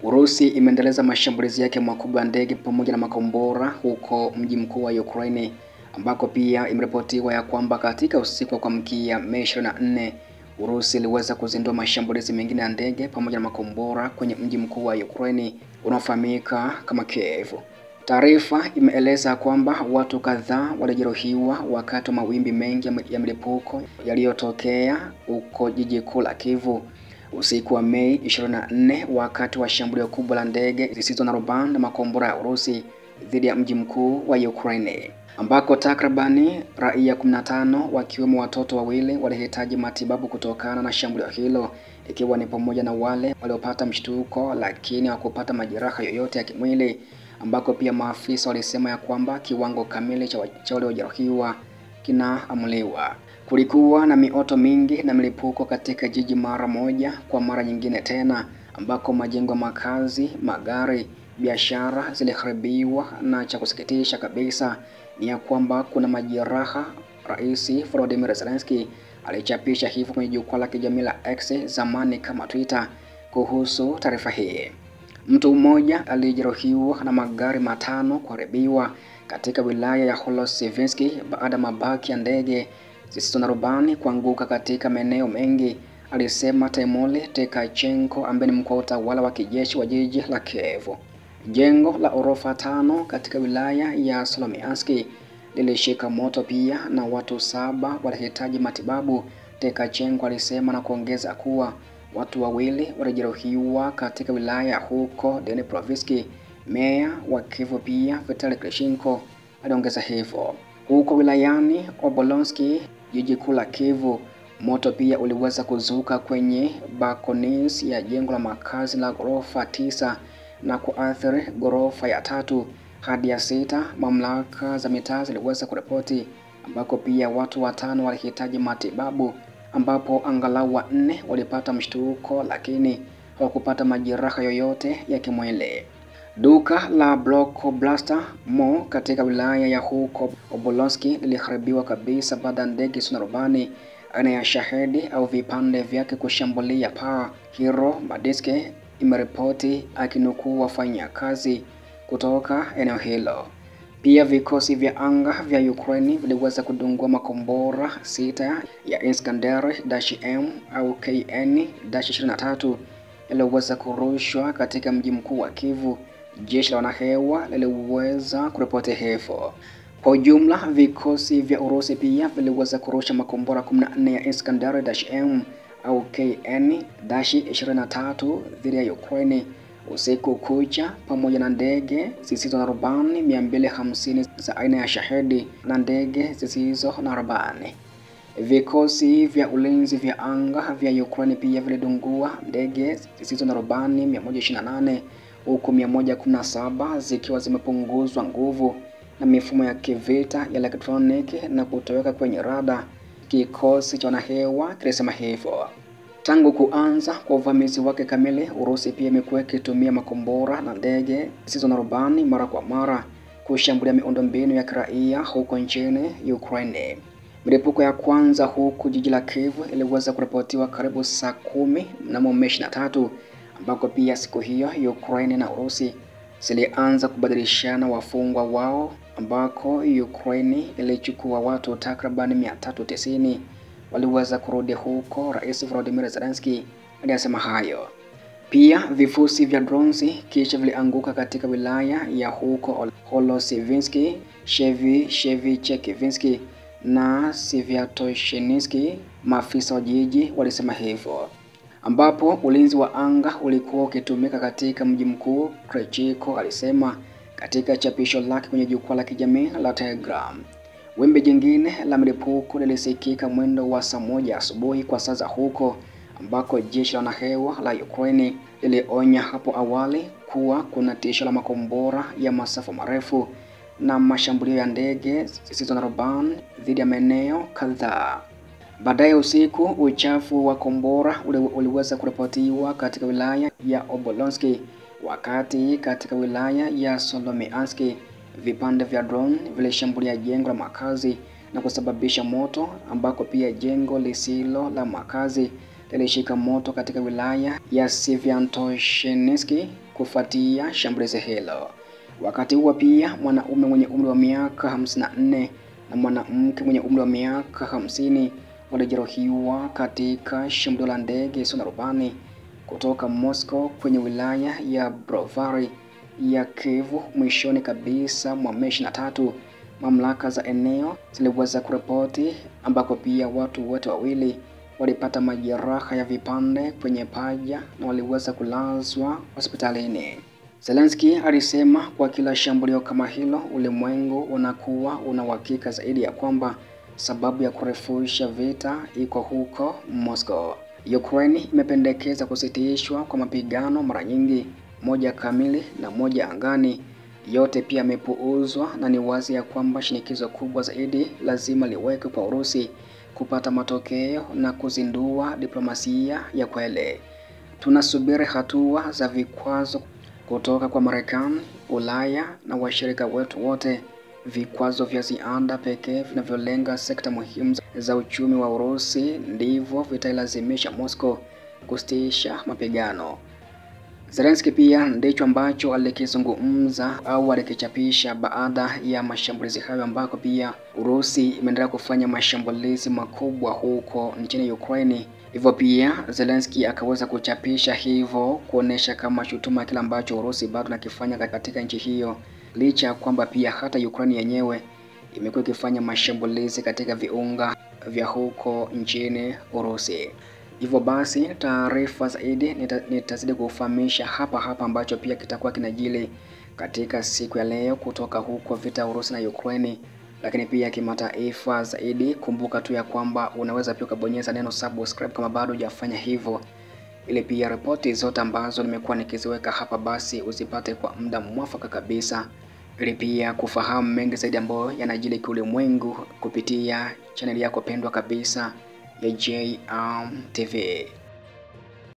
Urusi imeendeleza mashambulizi yake makubwa ya ndege pamoja na makombora huko mji mkuu wa Ukraine, ambako pia imeripotiwa ya kwamba katika usiku wa kuamkia Mei 24 Urusi iliweza kuzindua mashambulizi mengine ya ndege pamoja na makombora kwenye mji mkuu wa Ukraine unaofahamika kama Kiev. Taarifa imeeleza kwamba watu kadhaa walijeruhiwa wakati wa mawimbi mengi ya milipuko yaliyotokea huko jiji kuu la Kiev usiku wa Mei 24 wakati wa shambulio kubwa la ndege zisizo na rubani na makombora ya Urusi dhidi ya mji mkuu wa Ukraine, ambako takribani raia 15 wakiwemo watoto wawili walihitaji matibabu kutokana na shambulio hilo, ikiwa ni pamoja na wale waliopata mshtuko lakini hawakupata majeraha yoyote ya kimwili, ambako pia maafisa walisema ya kwamba kiwango kamili cha waliojeruhiwa kinaamuliwa. Kulikuwa na mioto mingi na milipuko katika jiji mara moja kwa mara nyingine tena, ambako majengo ya makazi, magari, biashara ziliharibiwa, na cha kusikitisha kabisa ni ya kwamba kuna majeraha. Rais Volodymyr Zelensky alichapisha hivyo kwenye jukwaa la kijamii la X, zamani kama Twitter, kuhusu taarifa hii. Mtu mmoja alijeruhiwa na magari matano kuharibiwa katika wilaya ya Holosivyansk baada ya mabaki ya ndege zisizo na rubani kuanguka katika maeneo mengi, alisema Taimoli Tekachenko ambaye ni mkuu wa utawala wa kijeshi wa jiji la Kiev. Jengo la orofa 5 katika wilaya ya Slomiansk lilishika moto pia na watu 7 walihitaji matibabu, Tekachenko alisema, na kuongeza kuwa watu wawili walijeruhiwa katika wilaya huko Dnipropetrovsk. Meya wa Kiev pia Vitali Klitschko aliongeza hivyo. Huko wilayani Obolonsky, jiji kuu la Kiev, moto pia uliweza kuzuka kwenye balconies ya jengo la makazi la ghorofa 9 na kuathiri ghorofa ya 3 hadi ya 6, mamlaka za mitaa ziliweza kuripoti, ambako pia watu 5 walihitaji matibabu, ambapo angalau 4 walipata mshtuko lakini hawakupata majeraha yoyote ya kimwili. Duka la Blockbuster Mall katika wilaya ya huko Obolonsky liliharibiwa kabisa baada ya ndege isiyo na rubani aina ya Shahedi au vipande vyake kushambulia paa. Hero Madiske imeripoti akinukuu wafanyakazi kutoka eneo hilo. Pia vikosi vya anga vya Ukraine viliweza kudungua makombora 6 ya Iskander-M au KN-23 yaliyoweza kurushwa katika mji mkuu wa Kiev. Jeshi la wanahewa liliweza kuripoti hivyo. Kwa ujumla, vikosi vya Urusi pia viliweza kurusha makombora 14 ya Iskander-M au KN-23 dhidi ya Ukraine usiku kucha, pamoja na ndege zisizo na rubani 250 za aina ya Shahedi na ndege zisizo na rubani. Vikosi vya ulinzi vya anga vya Ukraine pia vilidungua ndege zisizo na rubani 128 huku 117 zikiwa zimepunguzwa nguvu na mifumo ya kivita ya elektroniki na kutoweka kwenye rada, kikosi cha wanahewa kilisema hivyo. Tangu kuanza kwa uvamizi wake kamili, Urusi pia imekuwa ikitumia makombora na ndege zisizo na rubani mara kwa mara kushambulia miundombinu ya kiraia huko nchini Ukraine. Milipuko ya kwanza huku jiji la Kiev iliweza kuripotiwa karibu saa 10 mnamo Mei 23, ambako pia siku hiyo Ukraine na Urusi zilianza kubadilishana wafungwa wao, ambako Ukraine ilichukua watu takriban 390 waliweza kurudi huko. Rais Volodymyr Zelensky aliyasema hayo. Pia vifusi vya drones kisha vilianguka katika wilaya ya huko Holosivyansk, Shevychevinsk na Sviatoshinsk, maafisa wa jiji walisema hivyo, ambapo ulinzi wa anga ulikuwa ukitumika katika mji mkuu, Klitschko alisema katika chapisho lake kwenye jukwaa la kijamii la Telegram. Wimbi jingine la milipuko lilisikika mwendo wa saa 1 asubuhi kwa saa za huko, ambako jeshi la wanahewa la Ukraine lilionya hapo awali kuwa kuna tisho la makombora ya masafa marefu na mashambulio ya ndege zisizo na rubani dhidi ya maeneo kadhaa. Baadaye usiku, uchafu wa kombora uliweza kuripotiwa katika wilaya ya Obolonsky, wakati katika wilaya ya Slomiansk vipande vya drone vilishambulia jengo la makazi na kusababisha moto, ambako pia jengo lisilo la makazi lilishika moto katika wilaya ya Sviatoshensk kufuatia shambulizi hilo. Wakati huo pia mwanaume mwenye umri wa miaka 54 na mwanamke mwenye umri wa miaka 50 walijeruhiwa katika shambulio la ndege isiyo na rubani kutoka Moscow kwenye wilaya ya Brovary ya Kiev mwishoni kabisa mwa Mei 23. Mamlaka za eneo ziliweza kuripoti ambako pia watu wote wawili walipata majeraha ya vipande kwenye paja na waliweza kulazwa hospitalini. Zelensky alisema kwa kila shambulio kama hilo ulimwengu unakuwa una uhakika zaidi ya kwamba sababu ya kurefusha vita iko huko Moscow. Ukraine imependekeza kusitishwa kwa mapigano mara nyingi, moja kamili na moja angani. Yote pia yamepuuzwa na ni wazi ya kwamba shinikizo kubwa zaidi lazima liwekwe kwa Urusi kupata matokeo na kuzindua diplomasia ya kweli. Tunasubiri hatua za vikwazo kutoka kwa Marekani, Ulaya na washirika wetu wote. Vikwazo vya ziada pekee vinavyolenga sekta muhimu za uchumi wa Urusi ndivyo vitailazimisha Moscow kusitisha mapigano. Zelensky pia ndicho ambacho alikizungumza au alikichapisha baada ya mashambulizi hayo, ambako pia Urusi imeendelea kufanya mashambulizi makubwa huko nchini Ukraine. Hivyo pia Zelensky akaweza kuchapisha hivyo kuonesha kama shutuma kile ambacho Urusi bado nakifanya katika nchi hiyo, licha kwamba pia hata Ukraine yenyewe imekuwa ikifanya mashambulizi katika viunga vya huko nchini Urusi. Hivyo basi taarifa zaidi nitazidi kufahamisha hapa ambacho pia kitakuwa kinajili katika siku ya leo kutoka huko vita Urusi na Ukraine. Lakini pia kimataifa zaidi, kumbuka tu ya kwamba unaweza pia kubonyeza neno subscribe kama bado hujafanya hivyo, ili pia ripoti zote ambazo nimekuwa nikiziweka hapa basi uzipate kwa muda mwafaka kabisa, ili pia kufahamu mengi zaidi ambayo yanajili kiulimwengu kupitia channel yako pendwa kabisa ya JM TV.